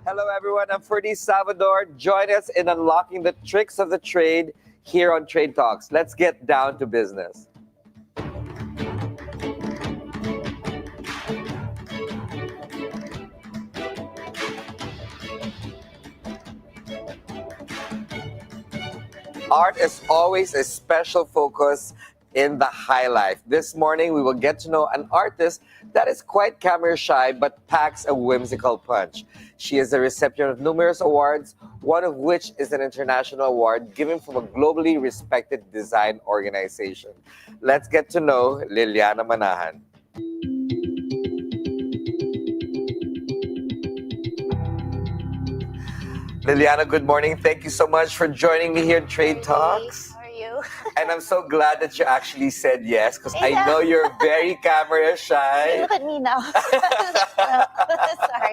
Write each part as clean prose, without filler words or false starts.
Hello, everyone. I'm Ferdi Salvador. Join us in unlocking the tricks of the trade here on Trade Talks. Let's get down to business. Art is always a special focus in the high life. This morning, we will get to know an artist that is quite camera shy but packs a whimsical punch. She is the recipient of numerous awards, one of which is an international award given from a globally respected design organization. Let's get to know Lilianna Manahan. Liliana, good morning. Thank you so much for joining me here at Trade Talks. How are you? And I'm so glad that you actually said yes, because I Yeah. know you're very camera Hey, shy. look at me now. Sorry.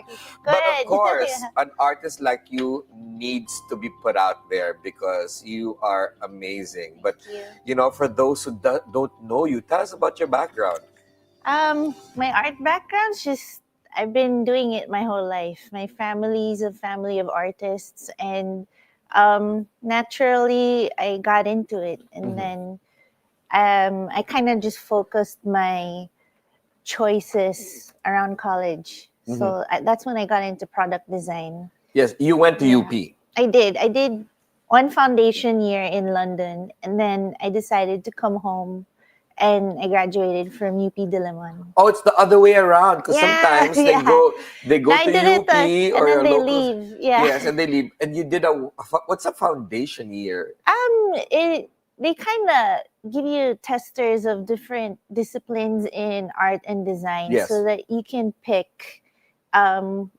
Go But ahead. of course, Yeah. an artist like you needs to be put out there because you are amazing. But, Thank you. for those who don't know you, tell us about your background. My art background's just I've been doing it my whole life. My family's a family of artists, and naturally I got into it, and Mhm. then I kind of just focused my choices around college. So that's when I got into product design. Yes, you went to Yeah. UP. I did. I did one foundation year in London, and then I decided to come home, and I graduated from UP Diliman. Oh, it's the other way around because Yeah, sometimes they yeah. go I to did it, UP and or then a they local. leave. Yeah. Yes, and they leave. And you did what's a foundation year? They kind of give you testers of different disciplines in art and design, Yes. so that you can pick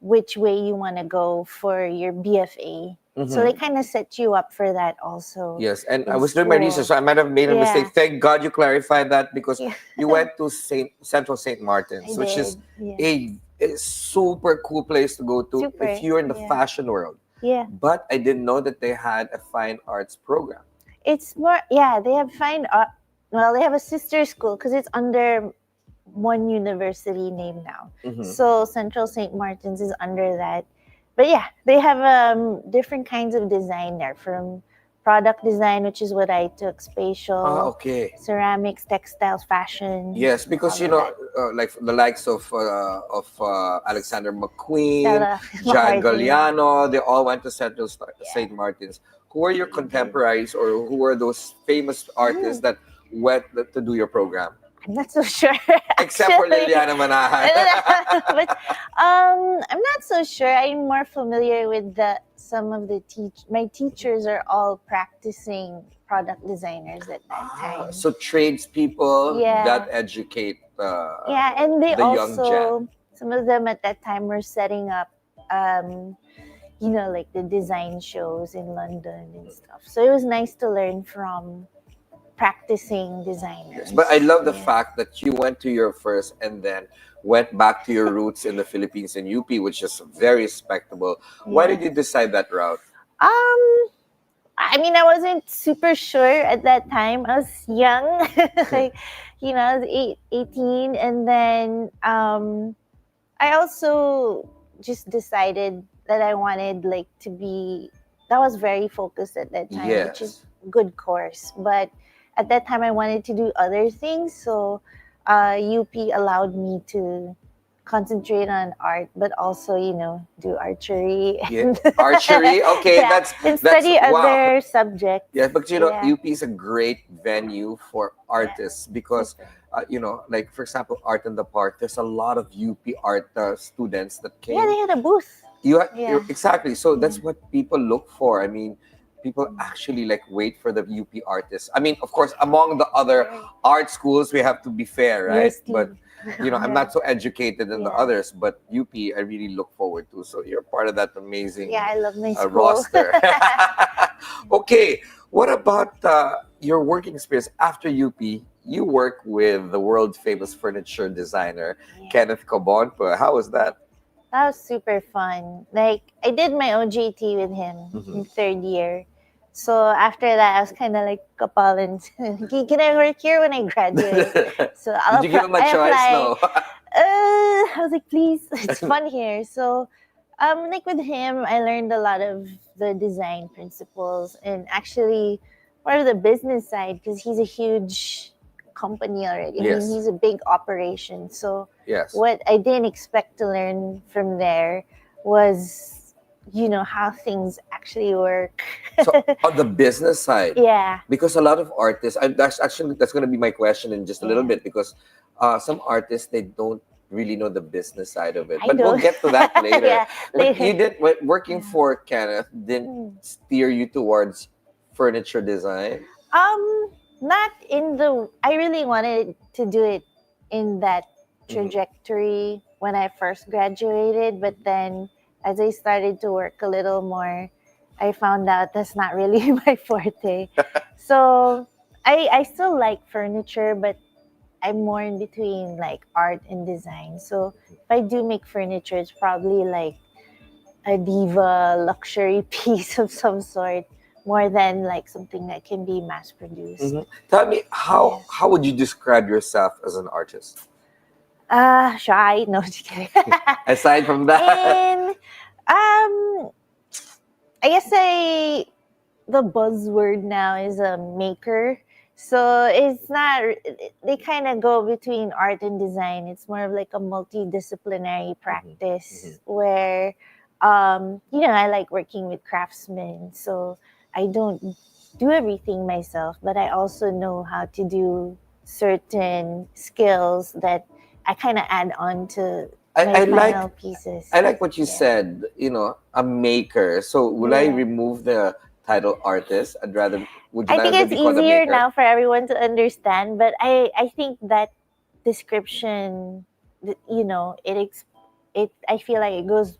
which way you want to go for your BFA. So they kind of set you up for that also. Yes, and I in was doing my school. research, so I might have made a Yeah. mistake. Thank God you clarified that because Yeah. you went to Central St. Martin's, I which is did. a super cool place to go to Super, if you're in the yeah. fashion world. Yeah. But I didn't know that they had a fine arts program. It's more, they have fine art. Well, they have a sister school because it's under one university name now. So Central St. Martin's is under that. But yeah, they have different kinds of design there, from product design, which is what I took, spatial, Okay. ceramics, textiles, fashion. Yes, because all of that. like the likes of Alexander McQueen, Stella John McCartney. Galliano, they all went to Central St. Martin's. Who are your contemporaries, or who are those famous artists that went to do your program? I'm not so sure. Except for actually. Lilianna Manahan. But I'm not so sure. I'm more familiar with some of the my teachers are all practicing product designers at that time. So tradespeople Yeah. that educate Yeah, and they the young also gen. some of them at that time were setting up like the design shows in London and stuff. So it was nice to learn from practicing designers. Yes, but I love the Yeah. fact that you went to your first and then went back to your roots in the Philippines in UP, which is very respectable. Why did you decide that route? I mean, I wasn't super sure at that time. I was young, like, I was 18. And then I also just decided that I wanted that was very focused at that time, which is good course. But at that time, I wanted to do other things. So UP allowed me to concentrate on art, but also, do archery. Yeah. Archery? Okay, Yeah, and study other subjects. Yeah, but Yeah. UP is a great venue for artists because, like for example, Art in the Park, there's a lot of UP art students that came. Yeah, they had a booth. Exactly. So that's what people look for. I mean, people actually wait for the UP artists. I mean, of course, among the other art schools, we have to be fair, right? Yes, But I'm not so educated in the others, but UP, I really look forward to. So you're part of that amazing Yeah, I love my school. roster. Okay, what about your working experience after UP? You work with the world famous furniture designer Kenneth Cobonpa. How was that? That was super fun. I did my OJT with him in third year. So after that, I was kind of like kapalan. Can I work here when I graduate? So Did you give him a choice? No. I was like, please, it's fun here. So Like with him, I learned a lot of the design principles and actually part of the business side because he's a huge company already. I mean, Yes. he's a big operation. So Yes. what I didn't expect to learn from there was, how things actually work. So on the business side, Yeah, because a lot of artists, that's going to be my question in just a little yeah. bit, because some artists, they don't really know the business side of it, I but we'll don't. get to that later. Yeah, But later. you did working Yeah. for Kenneth didn't Mm. steer you towards furniture design. Um, Not in the. I really wanted to do it in that Hmm. trajectory when I first graduated, but then as I started to work a little more, I found out that's not really my forte. So I still like furniture, but I'm more in between like art and design. So if I do make furniture, it's probably like a diva luxury piece of some sort more than like something that can be mass produced. Hmm. Tell me, Yeah. how would you describe yourself as an artist? Shy. No, just kidding. Aside from that. And I guess the buzzword now is a maker. So it's not. They kind of go between art and design. It's more of like a multidisciplinary Mhm, mhm. practice where, I like working with craftsmen. So I don't do everything myself, but I also know how to do certain skills that I kind of add on to I, my I final like pieces. I like what you Yeah. said, a maker. So would I Yeah. remove the title artist? Would you I think rather it's be called a easier maker? now for everyone to understand, but I think that description, I feel like it goes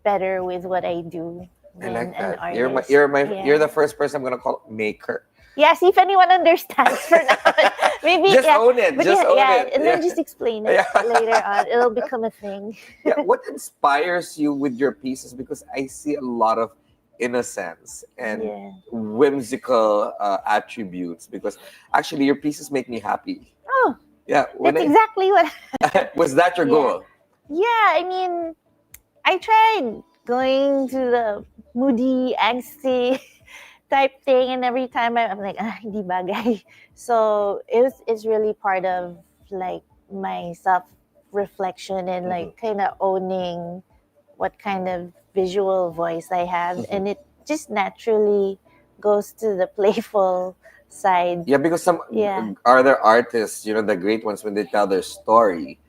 better with what I do I than like an that. artist. You're Yeah. the first person I'm gonna call maker. Yeah, see if anyone understands for now. But maybe, Just yeah. own it. But Just yeah, own yeah. it. And Yeah. then just explain it Yeah. later on. It'll become a thing. Yeah. What inspires you with your pieces? Because I see a lot of innocence and Yeah. whimsical attributes. Because actually, your pieces make me happy. Oh, Yeah. When that's I exactly what. was that your Yeah. goal? Yeah, I mean, I tried going to the moody, angsty type thing, and every time I'm like, hindi bagay. So it's really part of like my self reflection and Mhm, like kind of owning what kind of visual voice I have, mhm. and it just naturally goes to the playful side. Yeah, because some Yeah, other artists, the great ones, when they tell their story,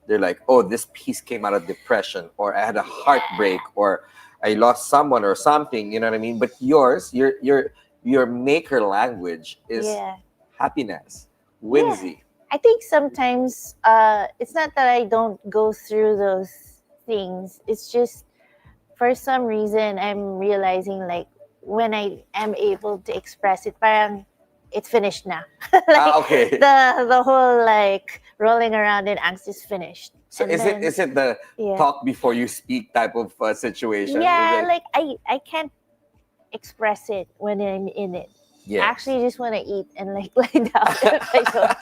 they're like, "Oh, this piece came out of depression, or I had a heartbreak, or I lost someone, or something." You know what I mean? But yours, your maker language is yeah, happiness, yeah. whimsy. I think sometimes it's not that I don't go through those things. It's just for some reason I'm realizing like when I am able to express it, parang it's finished now. Like Ah, okay. the whole like rolling around in angst is finished. So And then is it the yeah. talk before you speak type of situation? Is Yeah, it? like I can't express it when I'm in it. I Yes. actually just want to eat and like lay down if I don't.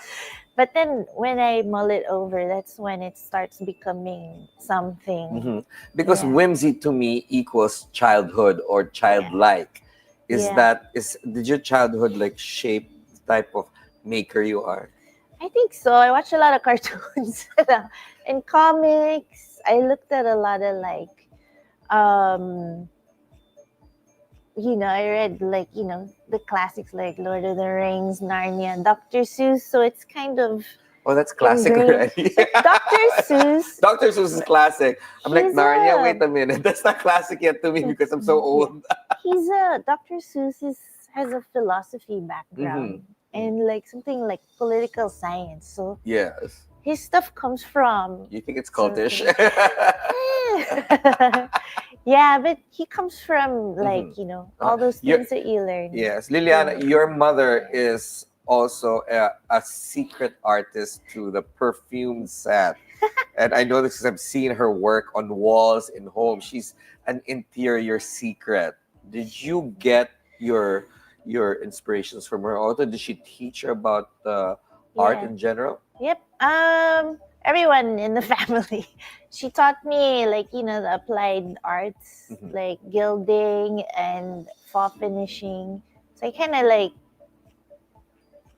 But then when I mull it over, that's when it starts becoming something. Hmm. Because Yeah. whimsy to me equals childhood or Yeah. childlike. Yeah. Did your childhood like shape the type of maker you are? I think so. I watched a lot of cartoons and comics. I looked at a lot of like um I read like, the classics like Lord of the Rings, Narnia, Dr. Seuss. So it's kind of Oh, that's classic ingrained. already. But Dr. Seuss, Dr. Seuss is classic. I'm like, he's Narnia, a wait a minute. That's not classic yet to me because I'm so yeah, old. Dr. Seuss has a philosophy Hmm. background and like something like political science. So Yes. his stuff comes from You think it's cultish? certain yeah, but he comes from like, Hmm. all those You're, things that you learn yes, through Liliana, your movies. mother Yeah. is also a secret artist to the perfume set. And I know this because I've seen her work on walls in home. She's an interior secret. Did you get your inspirations from her? Also, did she teach you about art Yeah. in general? Yep. everyone in the family. She taught me like the applied arts, Mhm. like gilding and fall finishing. So I kind of like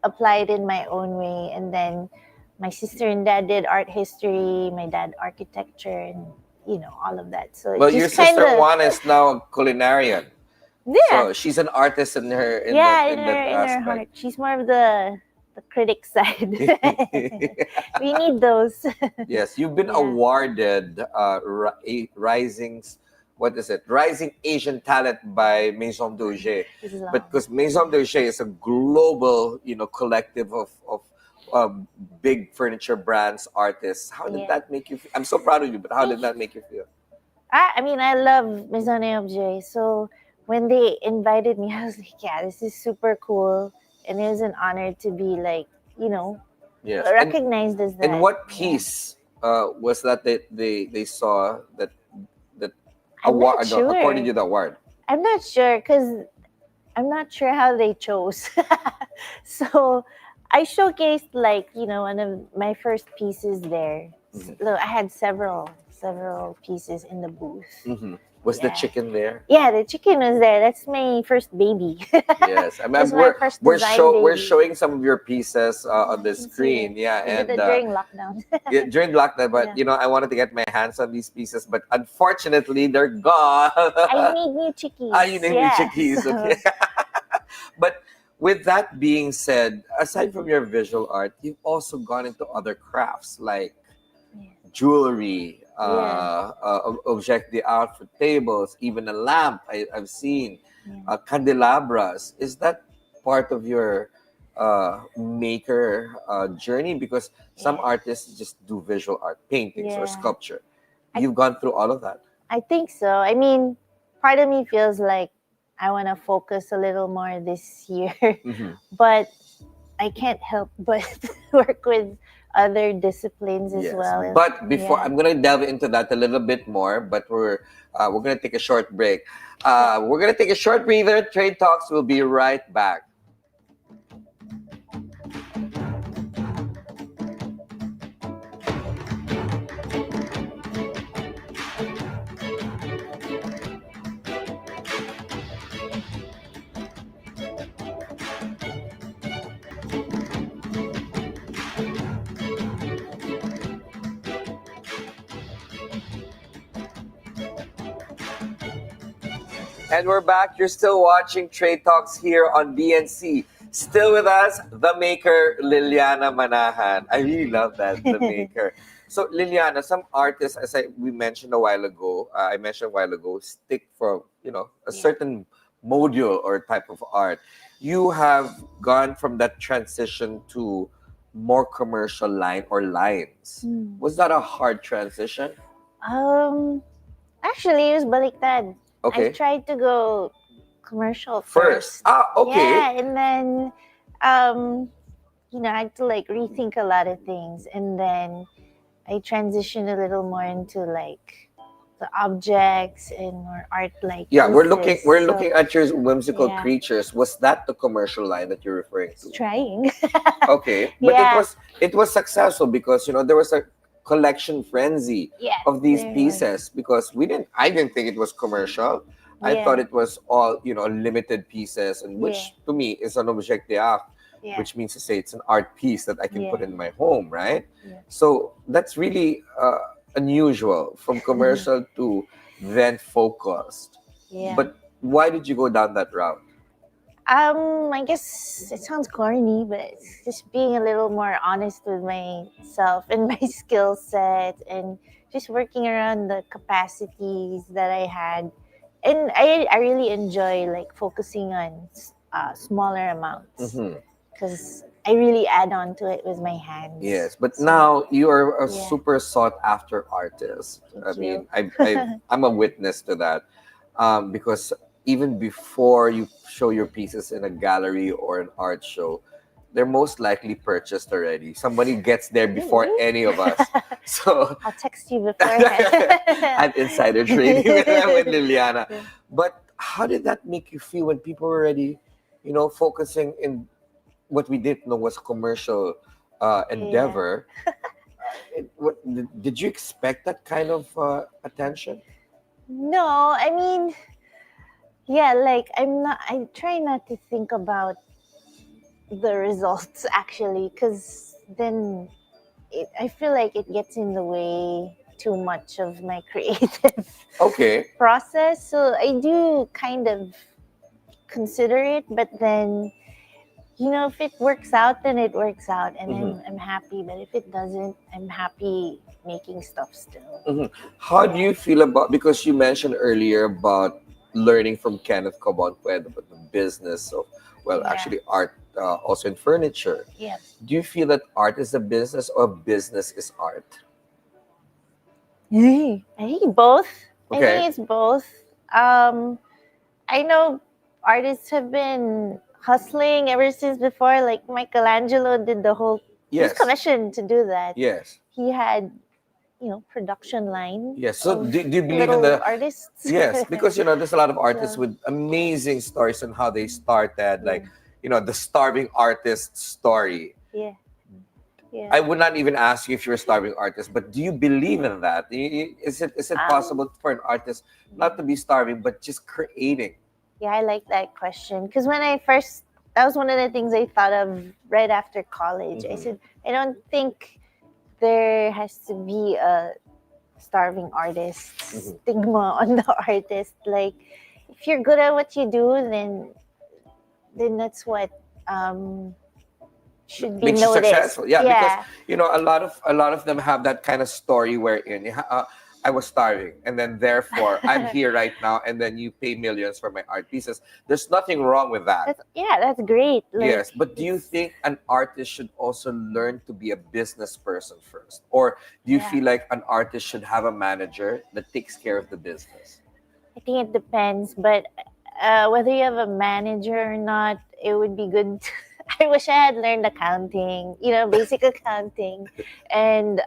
applied in my own way, and then my sister and dad did art history, my dad architecture, and all of that. So it Well, your just kind sister of Juana is now a culinarian, yeah, so she's an artist in her yeah, in that in her aspect. heart, she's more of the critic side. We need those. Yes, you've been Yeah, awarded what is it? Rising Asian Talent by Maison d'Objet. this is But long. because Maison d'Objet is a global, collective of um, big furniture brands, artists. How did Yeah. that make you feel? I'm so proud of you, but how did that make you feel? I mean, I love Maison Objet. So when they invited me, I was like, yeah, this is super cool. And it was an honor to be like, you know, Yes. recognized as And that. what Yeah. piece was that they saw that I'm not according sure. to the award? I'm not sure because I'm not sure how they chose. So I showcased like, one of my first pieces there. Mhm. Look, I had several pieces in the booth. Mm-hmm. Was the Yeah. chicken there? Yeah, the chicken was there. That's my first baby. Yes, I mean That's my first design we're baby. showing some of your pieces Yeah, on you the can see it. screen. Yeah, We did and it during lockdown. yeah, during lockdown, but Yeah. I wanted to get my hands on these pieces, but unfortunately they're gone. I need new You chickies. name me Yeah. chickies, okay. So But with that being said, aside from your visual art, you've also gone into other crafts like yeah. jewelry, Yeah. object d'art for tables, even a lamp I've seen, Yeah. candelabras. Is that part of your maker journey? Because some Yeah. artists just do visual art, paintings or Yeah. sculpture. I You've gone through all of that. I think so. I mean, part of me feels like I want to focus a little more this year, Hmm. but I can't help but work with other disciplines as Yes, well. but before Yeah. I'm gonna delve into that a little bit more, but we're gonna take a short break. We're gonna take a short breather. Trade talks. Will be right back. And we're back. You're still watching Trade Talks here on BNC. Still with us, the maker, Lilianna Manahan. I really love that, the maker. So, Liliana, some artists, as we mentioned a while ago, stick for, a Yeah. certain module or type of art. You have gone from that transition to more commercial line or lines. Hmm. Was that a hard transition? Um, Actually, it was baliktad. I Okay. tried to go commercial First. first. Ah, okay. Yeah, and then um, I had to like rethink a lot of things, and then I transitioned a little more into like the objects and more art like Yeah, pieces. we're So looking at your whimsical yeah, creatures. Was that the commercial line that you're referring it's to? trying. Okay, but Yeah, it was successful because there was a collection frenzy yeah, of these there was. pieces because we didn't I didn't think it was commercial. I thought Yeah, it was all, limited pieces, and yeah, which to me is an objet d'art, yeah, which means to say it's an art piece that I can put yeah, in my home, right? yeah. So that's really unusual from commercial to then focused. Yeah. But why did you go down that route? I guess it sounds corny, but it's just being a little more honest with myself and my skill set, and just working around the capacities that I had. And I really enjoy like focusing on smaller amounts Hmm. because I really add on to it with my hands. Yes, but So now you are a yeah, super sought after artist. I thank you. mean, I'm a witness to that, because even before you show your pieces in a gallery or an art show, they're most likely purchased already. Somebody gets there before Really? any of us. So I'll text you beforehand. I'm insider trading with Liliana. Yeah. But how did that make you feel when people were already, focusing in what we didn't know was commercial Yeah. endeavor? Did you expect that kind of attention? No, I mean, yeah, like I try not to think about the results actually, because then I feel like it gets in the way too much of my creative Okay. process. So I do kind of consider it, but then if it works out, then it works out, and Mhm. I'm happy. But if it doesn't, I'm happy making stuff still. Mhm. How do Yeah, you feel about, because you mentioned earlier about learning from Kenneth Cabanpuedo about the business of, well, yeah, actually art, also in furniture. yeah. Do you feel that art is a business or business is art? I think both. I Okay. think it's both. Um, I know artists have been hustling ever since before. Like Michelangelo did the whole. He was Yes. commissioned to do that. Yes. He had production line Yes. So of do you believe in little the, artists. yes, because there's a lot of artists So with amazing stories on how they started, yeah, like the starving artist story. yeah, yeah. I would not even ask you if you're a starving artist, but do you believe in that? Is it Um, possible for an artist not to be starving but just creating? yeah, I like that question because when I first, that was one of the things I thought of right after college. I Mhm. said, I don't think there has to be a starving artist Mhm. stigma on the artist. Like, if you're good at what you do, then that's what um, should be Makes you noticed. successful. Yeah, because Yeah, a lot of them have that kind of story wherein I was starving and then therefore I'm here right now and then you pay millions for my art pieces. There's nothing wrong with that. that's great. Like Yes, but do you it's think an artist should also learn to be a business person first? Or do you yeah. feel like an artist should have a manager that takes care of the business? I think it depends, but whether you have a manager or not, it would be good. I wish I had learned accounting, basic accounting, and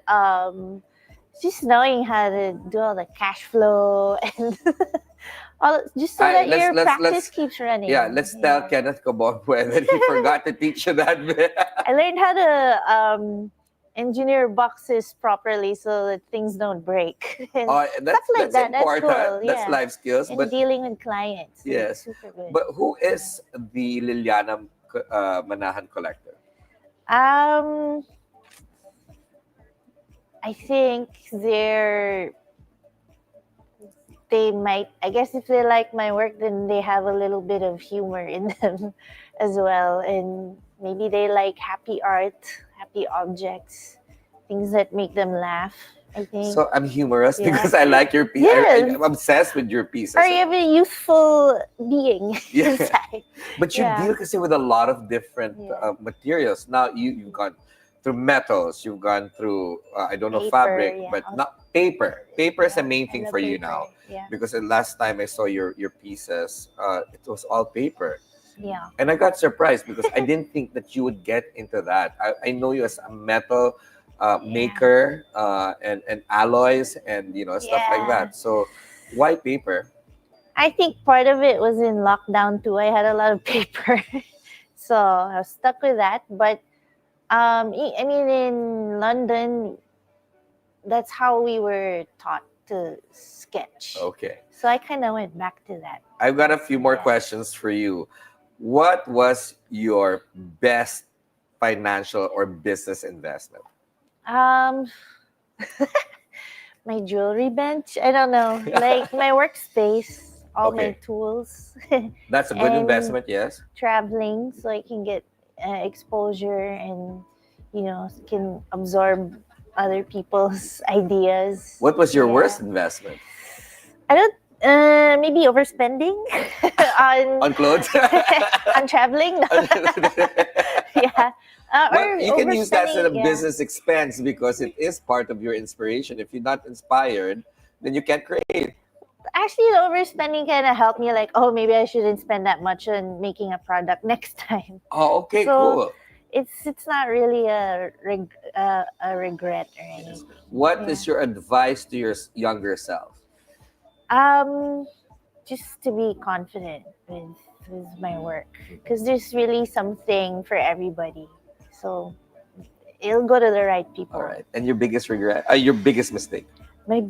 just knowing how to do all the cash flow and all, just so I that let's your let's practice let's keeps yeah, running. let's tell Yeah. Kenneth Kabongwe that he forgot to teach you that bit. I learned how to engineer boxes properly so that things don't break and Oh, stuff that's like that's that. That's important. cool. That's Yeah. life skills. And But dealing with clients, like yes, super good. but who is the Liliana Manahan collector? Um, I think they might. I guess if they like my work, then they have a little bit of humor in them as well, and maybe they like happy art, happy objects, things that make them laugh. I think. So I'm humorous Yeah. because I like your piece. Yes. I'm obsessed with your Or pieces. you have a youthful being Yeah, inside. but you Yeah. deal kasi with a lot of different Yeah. materials. Now you've gone through metals, you've gone through I don't know, Paper. fabric, Yeah. but not paper. Paper is the Yeah. main I thing love for you paper. now, Yeah. because the last time I saw your pieces, it was all paper, Yeah. and I got surprised because I didn't think that you would get into that. I know you as a metal Yeah. maker, and alloys and stuff like Yeah. that. So why paper? I think part of it was in lockdown too. I had a lot of paper, so I was stuck with that. But I mean, in London, that's how we were taught to sketch. Okay. So I kind of went back to that. I've got a few more Yeah. questions for you. What was your best financial or business investment? Um, my jewelry bench. I don't know, like my workspace, all my Okay, tools, that's a good and investment, yes. traveling so I can get exposure and can absorb other people's ideas. What was your Yeah, worst investment? I don't. Maybe overspending on On clothes? on traveling. Yeah, Well, or you can use that as a overspending. Yeah. business expense because it is part of your inspiration. If you're not inspired, then you can't create. Actually, the overspending kind of helped me. Like, oh, maybe I shouldn't spend that much on making a product next time. Oh, okay, So cool. it's not really a regret or Yes. anything. What Yeah. is your advice to your younger self? Um, just to be confident with my work because there's really something for everybody. So it'll go to the right people. All right. And your biggest regret, your biggest mistake? My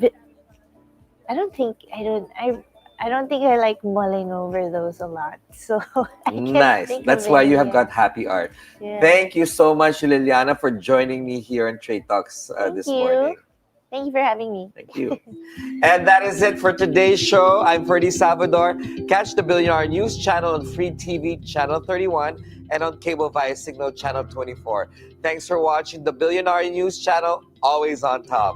I don't think I like mulling over those a lot. So I can't Nice. think That's of why any, you have yeah. got happy art. Yeah. Thank you so much, Liliana, for joining me here on Trade Talks Thank this you. morning. Thank you for having me. Thank you. And that is it for today's show. I'm Ferdi Salvador. Catch the Bilyonaryo News channel on Free TV channel 31 and on cable via Signal channel 24. Thanks for watching the Bilyonaryo News channel, always on top.